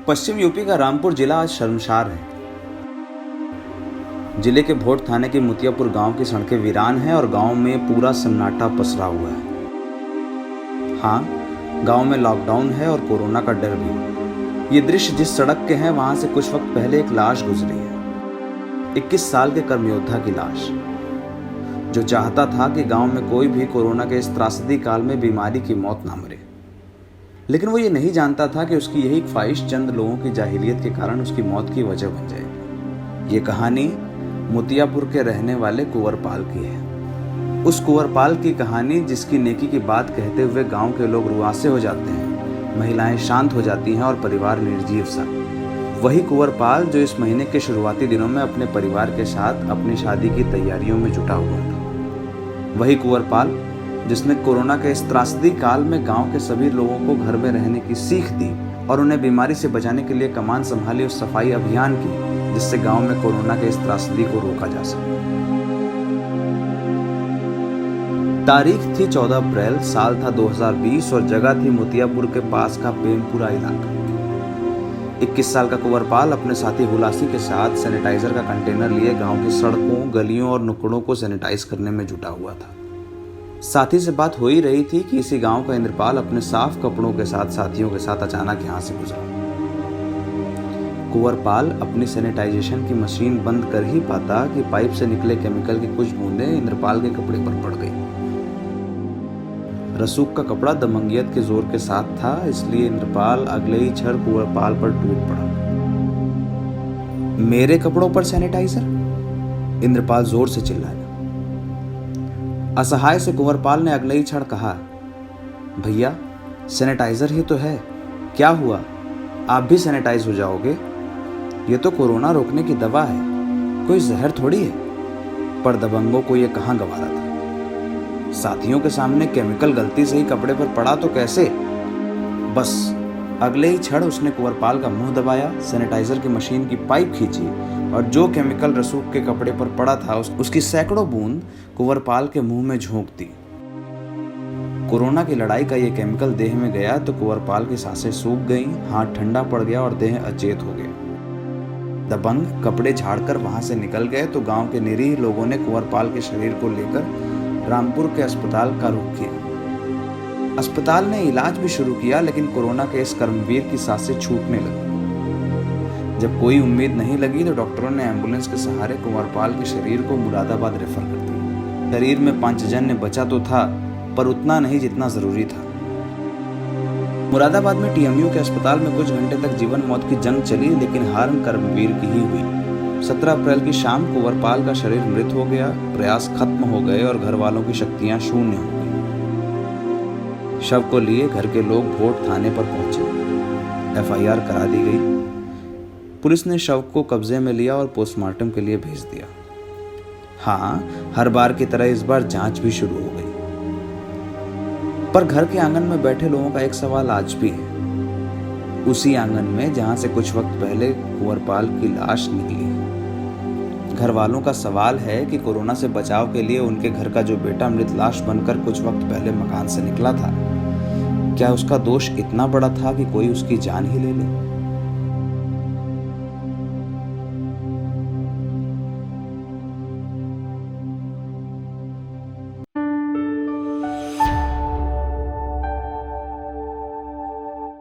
पश्चिम UP का रामपुर जिला आज शर्मसार है। जिले के भोट थाने के मुतियापुर गांव की सड़कें वीरान हैं और गांव में पूरा सन्नाटा पसरा हुआ है। हाँ, गांव में लॉकडाउन है और कोरोना का डर भी। ये दृश्य जिस सड़क के हैं वहां से कुछ वक्त पहले एक लाश गुजरी है। 21 साल के कर्मयोद्धा की लाश, जो चाहता था कि गांव में कोई भी कोरोना के इस त्रासदी काल में बीमारी की मौत ना मरे। लेकिन वो ये नहीं जानता था कि उसकी यही ख्वाहिश चंद लोगों की जाहिलियत के कारण उसकी मौत की वजह बन जाएगी। ये कहानी मुतियापुर के रहने वाले कुंवरपाल की है। उस कुंवरपाल की कहानी जिसकी नेकी की बात कहते हुए गांव के लोग रुआसे हो जाते हैं, महिलाएं शांत हो जाती हैं और परिवार निर्जीव सा। वही कुंवरपाल जो इस महीने के शुरुआती दिनों में अपने परिवार के साथ अपनी शादी की तैयारियों में जुटा हुआ था। वही कुंवरपाल जिसने कोरोना के इस त्रासदी काल में गांव के सभी लोगों को घर में रहने की सीख दी और उन्हें बीमारी से बचाने के लिए कमान संभाली उस सफाई अभियान की जिससे गांव में कोरोना के इस त्रासदी को रोका जा सके। तारीख थी 14 अप्रैल, साल था 2020 और जगह थी मुतियापुर के पास का प्रेमपुरा इलाका। 21 साल का कुंवरपाल अपने साथी हुलासी के साथ सैनिटाइजर का कंटेनर लिए गांव की सड़कों, गलियों और नुक्कड़ों को सैनिटाइज करने में जुटा हुआ था। साथी से बात हो ही रही थी कि इसी गांव का इंद्रपाल अपने साफ कपड़ों के साथ साथियों के साथ अचानक यहां से गुजरा। कुंवरपाल अपनी सैनिटाइजेशन की मशीन बंद कर ही पाता कि पाइप से निकले केमिकल की कुछ बूंदें इंद्रपाल के कपड़े पर पड़ गई। रसूख का कपड़ा दमंगियत के जोर के साथ था, इसलिए इंद्रपाल अगले ही क्षण कुंवरपाल पर टूट पड़ा। मेरे कपड़ों पर सैनिटाइजर? इंद्रपाल जोर से चिल्लाया। असहाय से कुंवरपाल ने अगले ही क्षण कहा, भैया सैनिटाइजर ही तो है, क्या हुआ, आप भी सैनिटाइज हो जाओगे। ये तो कोरोना रोकने की दवा है, कोई जहर थोड़ी है। पर दबंगों को ये कहाँ गवारा था। साथियों के सामने केमिकल गलती से ही कपड़े पर पड़ा तो कैसे। बस अगले ही क्षण उसने कुंवरपाल का मुंह दबाया, सैनिटाइजर की मशीन की पाइप खींची और जो केमिकल रसूख के कपड़े पर पड़ा था उसकी सैकड़ों बूंद कुंवरपाल के मुंह में झोंक दी। कोरोना की लड़ाई का ये केमिकल देह में गया तो कुंवरपाल की सांसें सूख गईं, हाथ ठंडा पड़ गया और देह अचेत हो गया। दबंग कपड़े झाड़कर वहां से निकल गए तो गांव के निरीह लोगों ने कुंवरपाल के शरीर को लेकर रामपुर के अस्पताल का रुख किया। अस्पताल ने इलाज भी शुरू किया, लेकिन कोरोना के इस कर्मवीर की सांसें छूटने लगी। जब कोई उम्मीद नहीं लगी तो डॉक्टरों ने एम्बुलेंस के सहारे कुंवरपाल के शरीर को मुरादाबाद रेफर कर दिया। शरीर में पंचजन्य बचा तो था, पर उतना नहीं जितना जरूरी था। मुरादाबाद में टीएमयू के अस्पताल में कुछ घंटे तक जीवन मौत की जंग चली, लेकिन हार कर्मवीर की ही हुई। 17 अप्रैल की शाम कुंवरपाल का शरीर मृत हो गया, प्रयास खत्म हो गए और घर वालों की शक्तियां शून्य हो गई। शव को लिए घर के लोग भोट थाने पर पहुंचे। एफआईआर करा दी गई। पुलिस ने शव को कब्जे में लिया और पोस्टमार्टम के लिए भेज दिया। हाँ, हर बार की तरह इस बार जांच भी शुरू हो गई। पर घर के आंगन में बैठे लोगों का एक सवाल आज भी है। उसी आंगन में जहां से कुछ वक्त पहले कुंवरपाल की लाश निकली। घर वालों का सवाल है कि कोरोना से बचाव के लिए उनके घर का जो बेटा मृत लाश बनकर कुछ वक्त पहले मकान से निकला था, क्या उसका दोष इतना बड़ा था कि कोई उसकी जान ही ले ले।